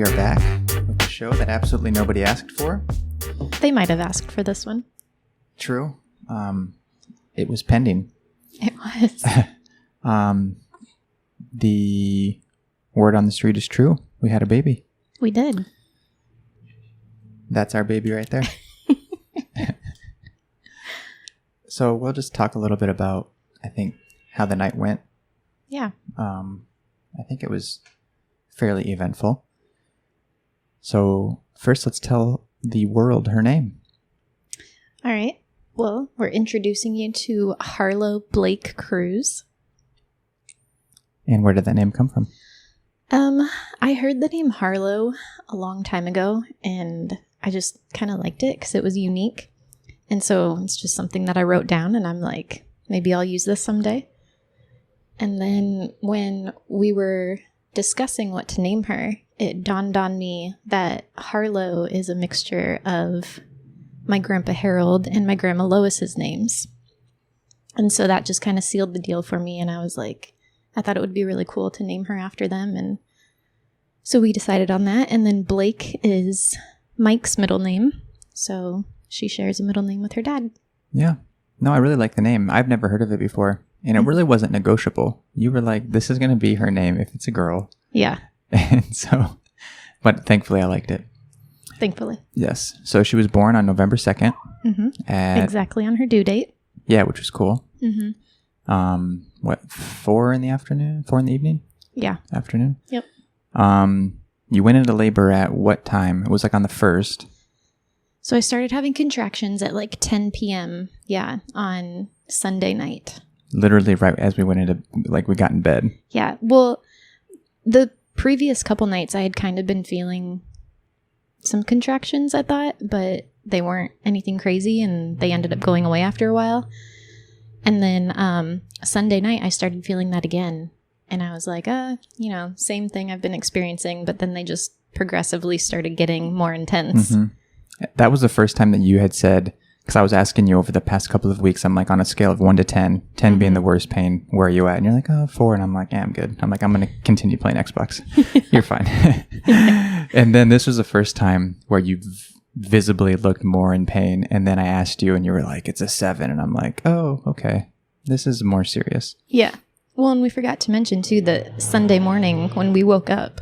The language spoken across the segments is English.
we are back with the show that absolutely nobody asked for. They might have asked for this one. True. It was pending. It was. The word on the street is true. We had a baby. We did. That's our baby right there. So we'll just talk a little bit about, I think, how the night went. Yeah. I think it was fairly eventful. So first, let's tell the world her name. All right. Well, we're introducing you to Harlow Blake KRUSES. And where did that name come from? I heard the name Harlow a long time ago, and I just kind of liked it because it was unique. And so it's just something that I wrote down, and I'm like, maybe I'll use this someday. And then when we were discussing what to name her, it dawned on me that Harlow is a mixture of my Grandpa Harold and my Grandma Lois's names. And so that just kind of sealed the deal for me, and I was like, I thought it would be really cool to name her after them. And so we decided on that. And then Blake is Mike's middle name. So she shares a middle name with her dad. Yeah. No, I really like the name. I've never heard of it before. And it really wasn't negotiable. You were like, this is going to be her name if it's a girl. Yeah. And so, but thankfully I liked it. Thankfully. Yes. So she was born on November 2nd. Mm-hmm. Exactly on her due date. Yeah, which was cool. Mm-hmm. 4 in the afternoon? 4 in the evening? Yeah. Afternoon? Yep. You went into labor at what time? It was like on the 1st. So I started having contractions at like 10 p.m. Yeah, on Sunday night. Literally right as we went into, like, we got in bed. Yeah. Well, the previous couple nights I had kind of been feeling some contractions, I thought, but they weren't anything crazy, and they ended up going away after a while. And then Sunday night, I started feeling that again. And I was like, same thing I've been experiencing. But then they just progressively started getting more intense. Mm-hmm. That was the first time that you had said, because I was asking you over the past couple of weeks, I'm like, on a scale of 1 to 10, 10 being the worst pain, where are you at? And you're like, 4. And I'm like, yeah, I'm good. I'm like, I'm going to continue playing Xbox. You're fine. And then this was the first time where you visibly looked more in pain. And then I asked you and you were like, it's a 7. And I'm like, oh, okay. This is more serious. Yeah. Well, and we forgot to mention too that Sunday morning when we woke up,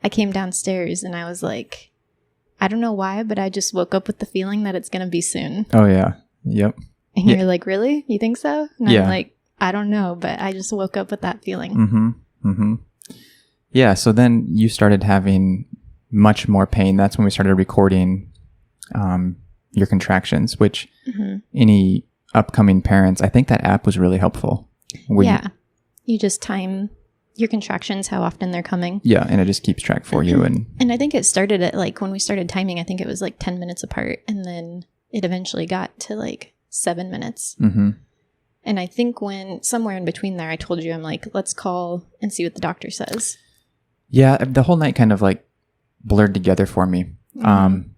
I came downstairs and I was like, I don't know why, but I just woke up with the feeling that it's going to be soon. Oh, yeah. Yep. And you're like, really? You think so? And yeah. I'm like, I don't know, but I just woke up with that feeling. Mm-hmm. Mm-hmm. Yeah. So then you started having much more pain. That's when we started recording your contractions, which any upcoming parents, I think that app was really helpful. You just time your contractions, how often they're coming. Yeah, and it just keeps track for you. And I think it started at like, when we started timing, I think it was like 10 minutes apart. And then it eventually got to like 7 minutes. Mm-hmm. And I think when somewhere in between there, I told you, I'm like, let's call and see what the doctor says. Yeah, the whole night kind of like blurred together for me. Mm-hmm.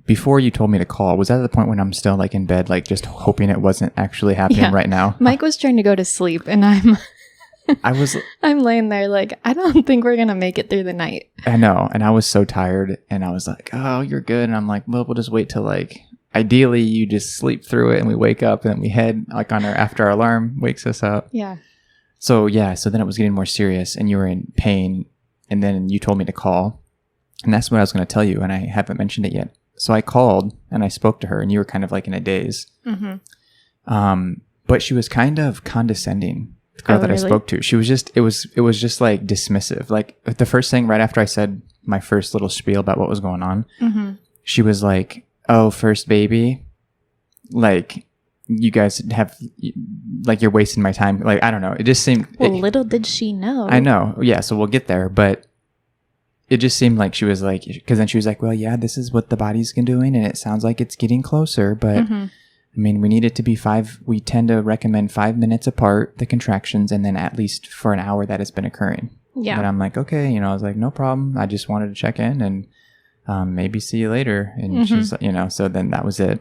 Before you told me to call, was that at the point when I'm still like in bed, like just hoping it wasn't actually happening right now? Mike was trying to go to sleep and I'm laying there like, I don't think we're going to make it through the night. I know. And I was so tired and I was like, oh, you're good. And I'm like, well, we'll just wait till like, ideally you just sleep through it and we wake up and we head like after our alarm wakes us up. Yeah. So then it was getting more serious and you were in pain. And then you told me to call. And that's what I was going to tell you. And I haven't mentioned it yet. So I called and I spoke to her and you were kind of like in a daze. Mm-hmm. But she was kind of condescending. The girl that really? I spoke to, she was just, it was just like dismissive. Like the first thing right after I said my first little spiel about what was going on, she was like, oh, first baby, like you guys have, like you're wasting my time. Like, I don't know. It just seemed. Little did she know. I know. Yeah. So we'll get there. But it just seemed like she was like, because then she was like, well, yeah, this is what the body's doing. And it sounds like it's getting closer. But I mean, we need it to be 5. We tend to recommend 5 minutes apart, the contractions, and then at least for an hour that has been occurring. Yeah. And I'm like, okay, I was like, no problem. I just wanted to check in and maybe see you later. And she's, so then that was it.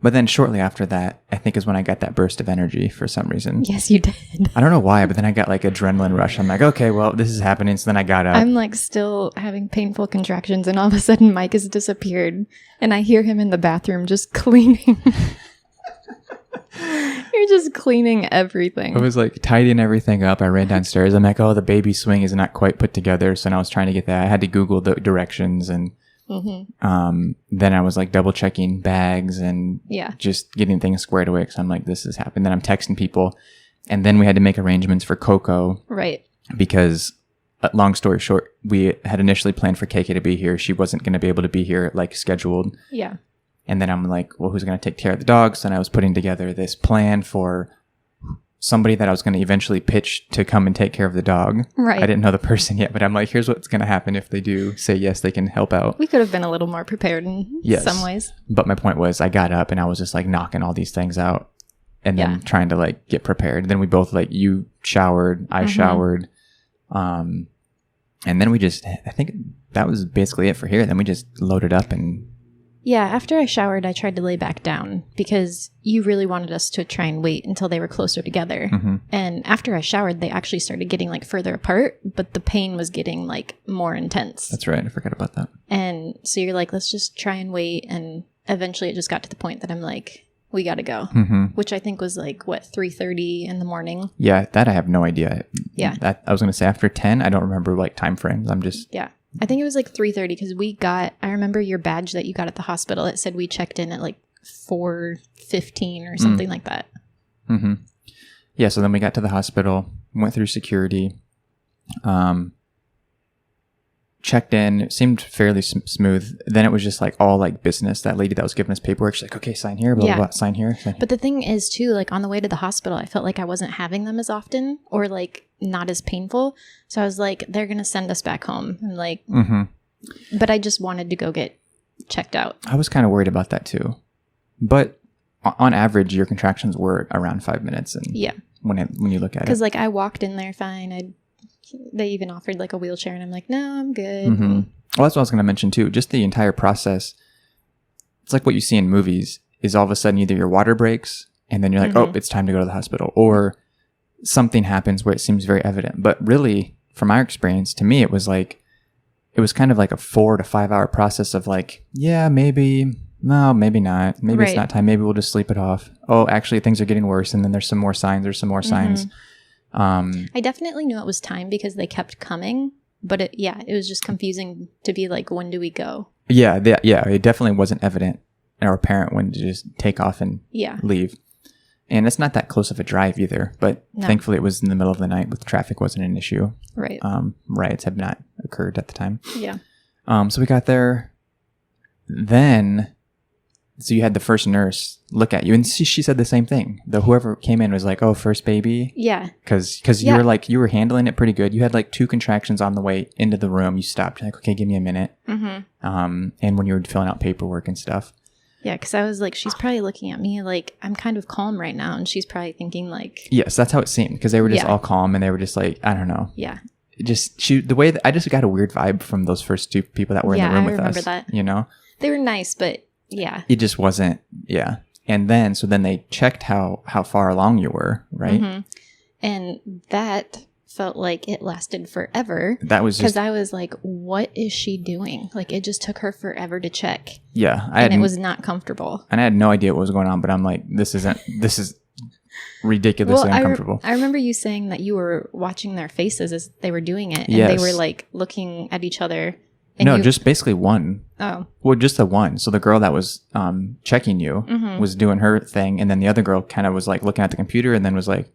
But then shortly after that, I think is when I got that burst of energy for some reason. Yes, you did. I don't know why, but then I got like adrenaline rush. I'm like, okay, well, this is happening. So then I got up. I'm like still having painful contractions, and all of a sudden Mike has disappeared, and I hear him in the bathroom just cleaning. You're just cleaning everything. I was like tidying everything up. I ran downstairs. I'm like, oh, the baby swing is not quite put together. So now I was trying to get that. I had to Google the directions, and then I was like double checking bags and just getting things squared away. Because I'm like, this has happened. Then I'm texting people, and then we had to make arrangements for Coco. Right. Because long story short, we had initially planned for KK to be here. She wasn't going to be able to be here like scheduled. Yeah. And then I'm like, well, who's going to take care of the dogs? And I was putting together this plan for somebody that I was going to eventually pitch to come and take care of the dog. Right. I didn't know the person yet, but I'm like, here's what's going to happen if they do say yes, they can help out. We could have been a little more prepared in some ways. But my point was I got up and I was just like knocking all these things out and then trying to like get prepared. And then we both like, you showered, I showered. And then we just, I think that was basically it for here. Then we just loaded up and... Yeah, after I showered, I tried to lay back down because you really wanted us to try and wait until they were closer together. And after I showered, they actually started getting like further apart, but the pain was getting like more intense. That's right. I forgot about that. And so you're like, let's just try and wait. And eventually it just got to the point that I'm like, we got to go, which I think was like, what, 3:30 in the morning? Yeah, that I have no idea. Yeah. That I was going to say after 10, I don't remember like time frames. I'm just... Yeah. I think it was like 3:30 because I remember your badge that you got at the hospital. It said we checked in at like 4:15 or something like that. Yeah, so then we got to the hospital, went through security, checked in. It seemed fairly smooth. Then it was just like all like business. That lady that was giving us paperwork, she's like, okay, sign here, blah, blah, blah, sign here. But the thing is too, like on the way to the hospital, I felt like I wasn't having them as often or like not as painful. So I was like, they're going to send us back home. And like, but I just wanted to go get checked out. I was kind of worried about that too. But on average, your contractions were around 5 minutes. And when you look at it. Because like I walked in there fine. They even offered like a wheelchair and I'm like, no, I'm good. Well, that's what I was going to mention too. Just the entire process. It's like what you see in movies is all of a sudden either your water breaks and then you're like, oh, it's time to go to the hospital, or something happens where it seems very evident. But really, from our experience, to me, it was kind of like a 4 to 5 hour process of like, yeah, maybe, no, maybe not. Maybe it's not time. Maybe we'll just sleep it off. Oh, actually things are getting worse. And then there's some more signs. There's some more signs. I definitely knew it was time because they kept coming, but it was just confusing to be like, when do we go? Yeah, it definitely wasn't evident or apparent when to just take off and leave. And it's not that close of a drive either, but thankfully it was in the middle of the night with traffic wasn't an issue. Right. Riots have not occurred at the time. Yeah. So we got there. Then, so you had the first nurse look at you, and she said the same thing. Whoever came in was like, "Oh, first baby." Yeah. Because you were handling it pretty good. You had like 2 contractions on the way into the room. You stopped. You're like, okay, give me a minute. And when you were filling out paperwork and stuff. Yeah, because I was like, she's probably looking at me like I'm kind of calm right now, and she's probably thinking like, yes, that's how it seemed, because they were just all calm and they were just like, I don't know. Yeah. The way that I just got a weird vibe from those first 2 people that were in the room with us. Yeah, I remember that. You know, they were nice, but it just wasn't. Yeah. And then they checked how far along you were, right? And that felt like it lasted forever. That was because I was like, what is she doing? Like, it just took her forever to check. Yeah. It was not comfortable. And I had no idea what was going on, but I'm like, this is ridiculously uncomfortable. I remember you saying that you were watching their faces as they were doing it. And they were like looking at each other. No, just basically one. Oh. Well, just the one. So the girl that was checking you was doing her thing. And then the other girl kind of was like looking at the computer and then was like,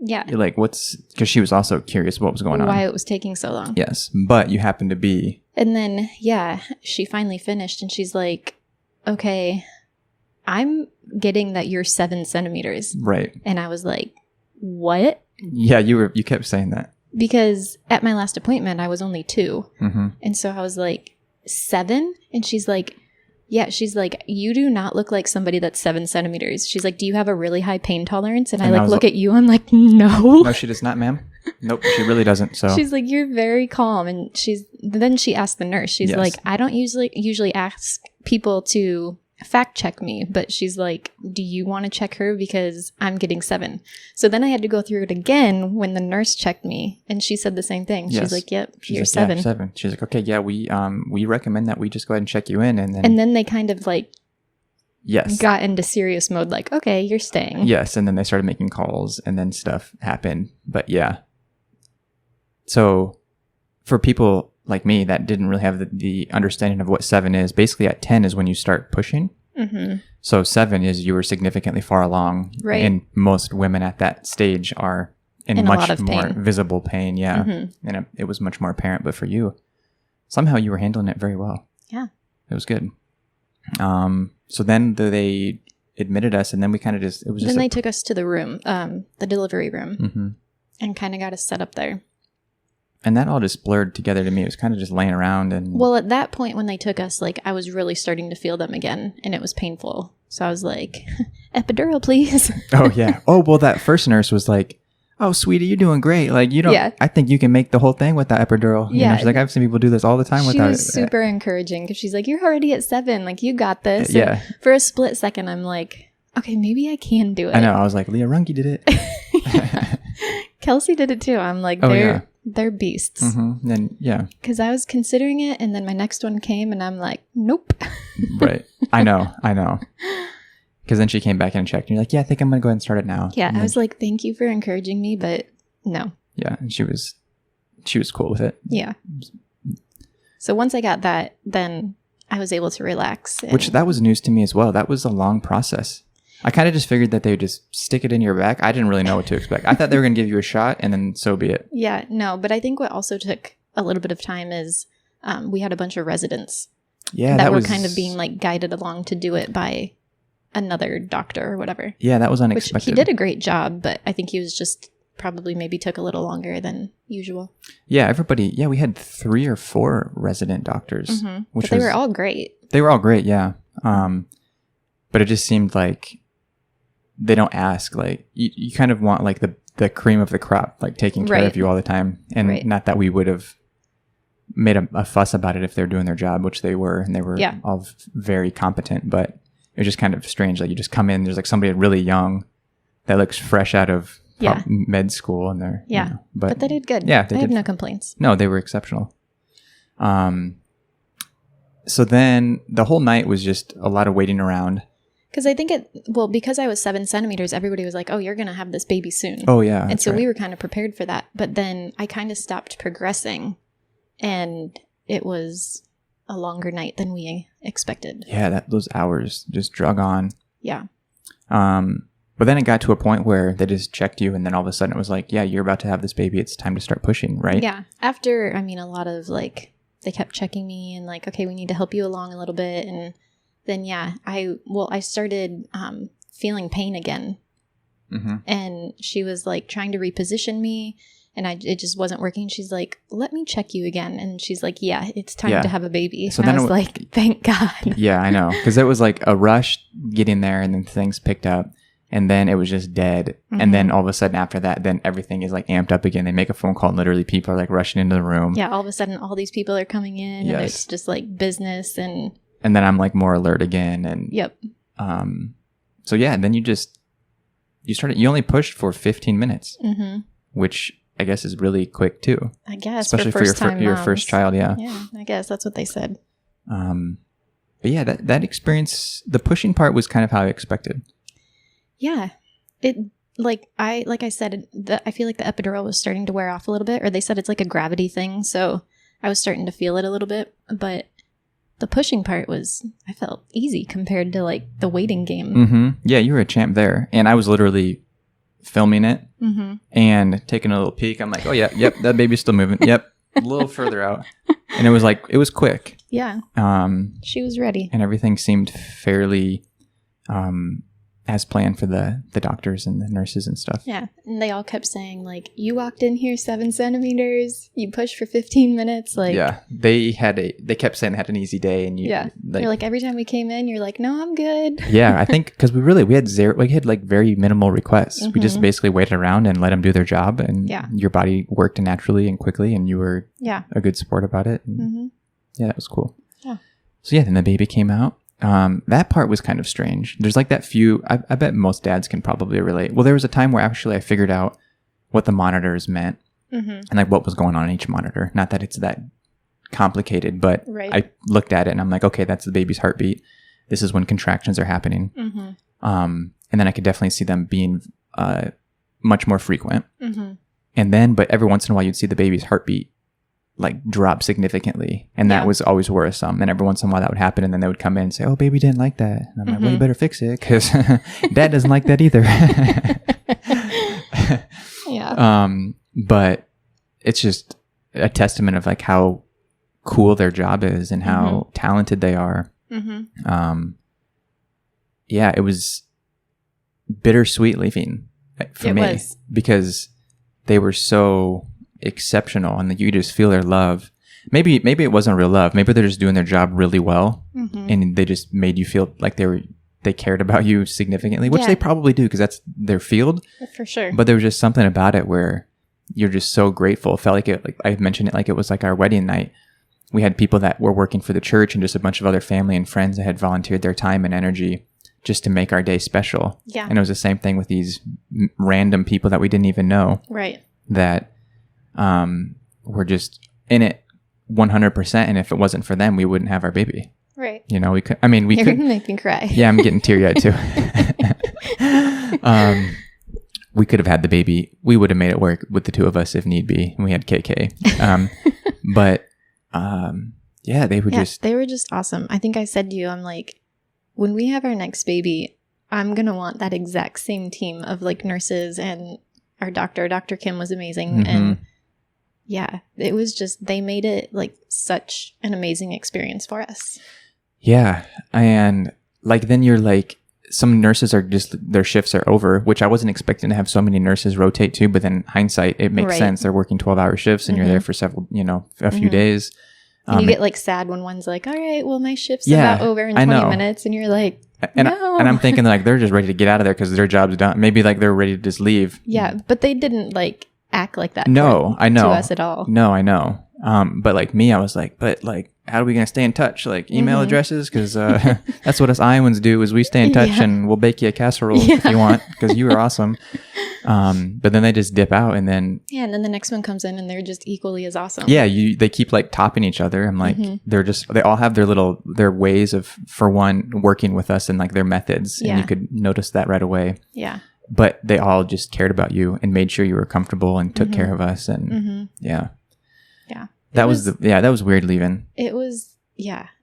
yeah. Like, because she was also curious what was going on. Why it was taking so long. Yes. But you happened to be. And then, she finally finished and she's like, okay, I'm getting that you're 7 centimeters. Right. And I was like, what? Yeah, you kept saying that. Because at my last appointment, I was only 2. And so I was like, 7? And she's like, yeah, she's like, you do not look like somebody that's 7 centimeters. She's like, do you have a really high pain tolerance? And I like look at you. I'm like, no. No, she does not, ma'am. Nope, she really doesn't. So she's like, you're very calm. And then she asked the nurse, she's like, I don't usually ask people fact check me, but she's like, do you want to check her? Because I'm getting 7. So then I had to go through it again when the nurse checked me, and she said the same thing. Yes. She's like, yep, She's you're like, 7. Yeah, 7. She's like, okay, yeah, we recommend that we just go ahead and check you in. And then they kind of like yes, got into serious mode, like, okay, you're staying. Yes, and then they started making calls, and then stuff happened. But yeah. So for people like me that didn't really have the understanding of what 7 is, basically at 10 is when you start pushing. Mm-hmm. So 7 is you were significantly far along. Right. And most women at that stage are in much a lot of more pain. visible pain. Yeah. Mm-hmm. And it was much more apparent. But for you, somehow you were handling it very well. Yeah. It was good. So then they admitted us, and then we kind of just, it was just. Then they took us to the room, the delivery room, mm-hmm. and kind of got us set up there. And that all just blurred together to me. It was kind of just laying around and. Well, at that point when they took us, like, I was really starting to feel them again, and it was painful. So I was like, epidural, please. Oh, yeah. Oh, well, that first nurse was like, oh, sweetie, you're doing great. Like, you don't, Yeah. I think you can make the whole thing with that epidural. You know, Yeah. she's like, I've seen people do this all the time She without was super encouraging because she's like, you're already at 7. Like, you got this. And Yeah. for a split second, I'm like, okay, maybe I can do it. I know. I was like, Leah Runge did it. Kelsey did it too. I'm like, Oh, yeah. they're beasts. Mm-hmm. Then, yeah. Because I was considering it, and then my next one came, and I'm like, nope. Right. I know. Because then she came back in and checked, and you're like, yeah, I think I'm going to go ahead and start it now. Yeah, And I then- was like, thank you for encouraging me, but no. Yeah. And she was cool with it. Yeah. So once I got that, then I was able to relax. Which that was news to me as well. That was a long process. I kind of just figured that they would just stick it in your back. I didn't really know what to expect. I thought they were going to give you a shot, and then so be it. Yeah, no, but I think what also took a little bit of time is we had a bunch of residents Yeah, that were was kind of being like guided along to do it by another doctor or whatever. Yeah, that was Which unexpected. he did a great job, but I think he was just probably maybe took a little longer than usual. Yeah, everybody. Yeah, we had 3 or 4 resident doctors, But they were all great. They were all great. Yeah, but it just seemed like they don't ask. Like you kind of want like the cream of the crop, like taking care Right. of you all the time, and Right. not that we would have made a fuss about it if they're doing their job, which they were, and they were Yeah. all very competent. But it was just kind of strange. Like you just come in, there's like somebody really young that looks fresh out of Yeah. med school, and they're Yeah. you know, But they did good. Yeah, they I have did. no complaints. No, they were exceptional. So then the whole night was just a lot of waiting around. Because I think because I was 7 centimeters, everybody was like, oh, you're going to have this baby soon. Oh, yeah. and so we were kind of prepared for that. But then I kind of stopped progressing, and it was a longer night than we expected. Yeah, those hours just drug on. Yeah. But then it got to a point where they just checked you, and then all of a sudden it was like, yeah, you're about to have this baby. It's time to start pushing, right? Yeah. After, a lot of like, they kept checking me and like, okay, we need to help you along a little bit. And then, yeah, I started feeling pain again. Mm-hmm. And she was like trying to reposition me, and it just wasn't working. She's like, let me check you again. And she's like, yeah, it's time to have a baby. So and then I was like, thank God. Yeah, I know. Because it was like a rush getting there, and then things picked up, and then it was just dead. Mm-hmm. And then all of a sudden after that, then everything is like amped up again. They make a phone call, and literally people are like rushing into the room. Yeah, all of a sudden all these people are coming in, Yes. and it's just like business and... And then I'm like more alert again. And Yep. so yeah, and then you only pushed for 15 minutes, Mm-hmm. which I guess is really quick too. I guess, Especially for your first child. Yeah. Yeah, I guess that's what they said. But yeah, that experience, the pushing part was kind of how I expected. Yeah. It, like I said, I feel like the epidural was starting to wear off a little bit, or they said it's like a gravity thing, so I was starting to feel it a little bit, but the pushing part I felt easy compared to like the waiting game. Mm-hmm. Yeah, you were a champ there. And I was literally filming it Mm-hmm. and taking a little peek. I'm like, oh yeah, yep, that baby's still moving. Yep, a little further out. And it was quick. Yeah. She was ready. And everything seemed fairly as planned for the doctors and the nurses and stuff. Yeah. And they all kept saying, like, you walked in here 7 centimeters, you pushed for 15 minutes. Like, yeah, they kept saying they had an easy day, and you're like, every time we came in, you're like, no, I'm good. Yeah, I think because we had like very minimal requests. We just basically waited around and let them do their job, and your body worked naturally and quickly, and you were a good sport about it. And yeah, that was cool. Yeah. So yeah, then the baby came out. That part was kind of strange. There's like that few, I bet most dads can probably relate. Well, there was a time where actually I figured out what the monitors meant and like what was going on in each monitor. Not that it's that complicated, but I looked at it and I'm like, okay, that's the baby's heartbeat. This is when contractions are happening. And then I could definitely see them being much more frequent. And then, but every once in a while you'd see the baby's heartbeat like drop significantly. And that was always worrisome. And every once in a while that would happen. And then they would come in and say, oh, baby didn't like that. And I'm like, well, you better fix it because dad doesn't like that either. But it's just a testament of like how cool their job is and how talented they are. It was bittersweet leaving for me because they were so exceptional and you just feel their love. Maybe it wasn't real love. Maybe they're just doing their job really well and they just made you feel like they cared about you significantly, which they probably do because that's their field for sure. But there was just something about it where you're just so grateful. It felt like it, like I mentioned it, like it was like our wedding night. We had people that were working for the church and just a bunch of other family and friends that had volunteered their time and energy just to make our day special. Yeah. And it was the same thing with these random people that we didn't even know. Right. That were just in it 100%. And if it wasn't for them, we wouldn't have our baby. Right. You know, we could, I mean, we You're could. You're going to make me cry. Yeah, I'm getting teary-eyed too. We could have had the baby. We would have made it work with the two of us if need be. And we had KK. They were just awesome. I think I said to you, I'm like, when we have our next baby, I'm going to want that exact same team of like nurses and our doctor. Dr. Kim was amazing. And yeah, it was just, they made it like such an amazing experience for us. Yeah. And like, then you're like, some nurses are just, their shifts are over, which I wasn't expecting to have so many nurses rotate too, but then hindsight, it makes sense. They're working 12-hour shifts and you're there for several, a few days. And you get like sad when one's like, all right, well, my shift's about over in 20 minutes. And you're like, no. And I'm thinking like, they're just ready to get out of there because their job's done. Maybe like they're ready to just leave. Yeah. But they didn't like act like that. No, I know. To us at all. No, I know. But like me, I was like, but like, how are we going to stay in touch? Like email addresses? Because that's what us Iowans do is we stay in touch and we'll bake you a casserole if you want because you were awesome. But then they just dip out and then... Yeah, and then the next one comes in and they're just equally as awesome. Yeah, they keep like topping each other. I'm like, they all have their ways of, for one, working with us and like their methods. And you could notice that right away. Yeah. But they all just cared about you and made sure you were comfortable and took care of us. And yeah. That was weird leaving. It was,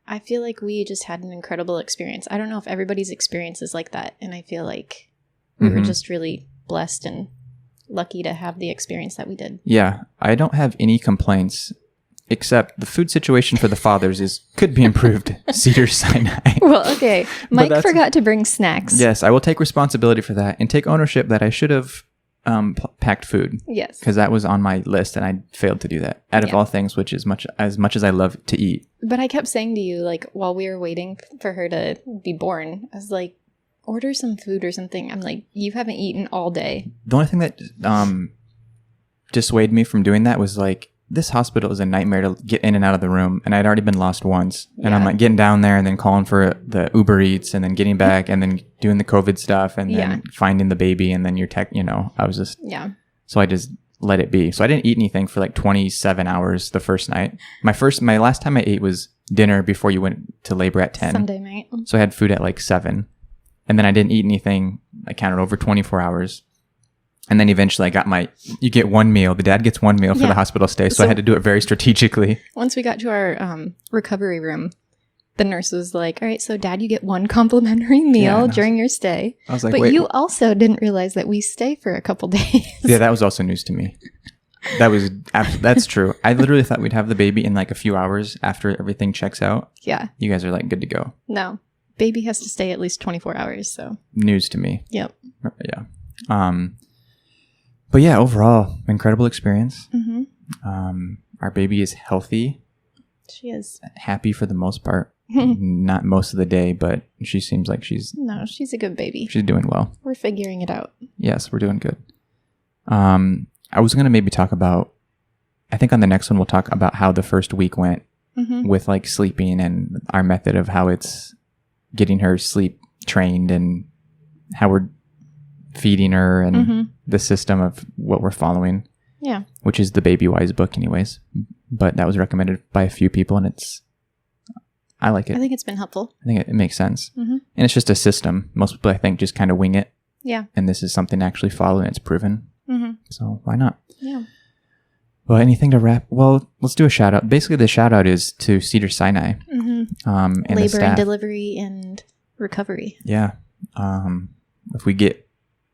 I feel like we just had an incredible experience. I don't know if everybody's experience is like that. And I feel like we were just really blessed and lucky to have the experience that we did. Yeah. I don't have any complaints except the food situation for the fathers could be improved. Cedars, Sinai. Well, okay. Mike forgot to bring snacks. Yes. I will take responsibility for that and take ownership that I should have packed food. Yes. Because that was on my list and I failed to do that. Out of all things, which is as much as I love to eat. But I kept saying to you, like, while we were waiting for her to be born, I was like, order some food or something. I'm like, you haven't eaten all day. The only thing that dissuaded me from doing that was like, this hospital is a nightmare to get in and out of the room. And I'd already been lost once. And I'm like getting down there and then calling for the Uber Eats and then getting back and then doing the COVID stuff and then finding the baby and then your I was just... Yeah. So I just let it be. So I didn't eat anything for like 27 hours the first night. My last time I ate was dinner before you went to labor at 10. Sunday night. So I had food at like 7. And then I didn't eat anything. I counted over 24 hours. And then eventually you get one meal. The dad gets one meal for the hospital stay. So I had to do it very strategically. Once we got to our recovery room, the nurse was like, all right, so dad, you get one complimentary meal during your stay. I was like, but you also didn't realize that we stay for a couple days. Yeah, that was also news to me. That's true. I literally thought we'd have the baby in like a few hours after everything checks out. Yeah. You guys are like good to go. No. Baby has to stay at least 24 hours, so. News to me. Yep. Yeah. But yeah, overall, incredible experience. Our baby is healthy. She is. Happy for the most part. Not most of the day, but she seems like she's... No, she's a good baby. She's doing well. We're figuring it out. Yes, we're doing good. I was going to maybe talk about... I think on the next one, we'll talk about how the first week went with like sleeping and our method of how it's getting her sleep trained and how we're feeding her and the system of what we're following. Yeah. Which is the Baby Wise book anyways. But that was recommended by a few people, and I like it. I think it's been helpful. I think it makes sense. And it's just a system. Most people, I think, just kind of wing it. Yeah. And this is something to actually follow, and it's proven. So why not? Yeah. Well, anything to wrap? Well, let's do a shout out. Basically, the shout out is to Cedars Sinai. And the labor staff. and delivery and recovery. Yeah. If we get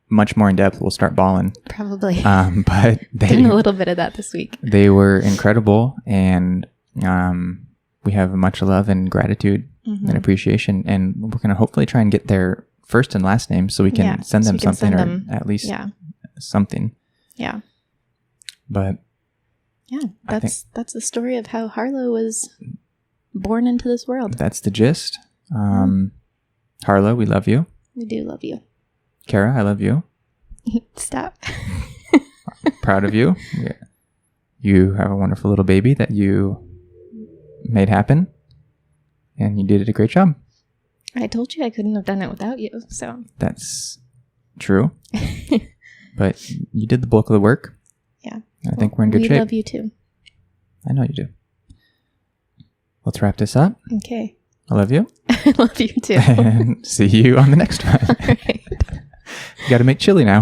much more in depth, we'll start bawling. Probably. But doing a little bit of that this week. They were incredible, and we have much love and gratitude and appreciation. And we're going to hopefully try and get their first and last name so we can send them something, or at least something. Yeah. But yeah, that's the story of how Harlow was born into this world. That's the gist. Harlow, we love you. We do love you. Cara, I love you. Stop. Proud of you. Yeah. You have a wonderful little baby that you made happen, and you did a great job. I told you I couldn't have done it without you, so. That's true. But you did the bulk of the work. Yeah. I think we're in good shape. We love you too. I know you do. Let's wrap this up. Okay. I love you. I love you too. And see you on the next one. All right. You got to make chili now.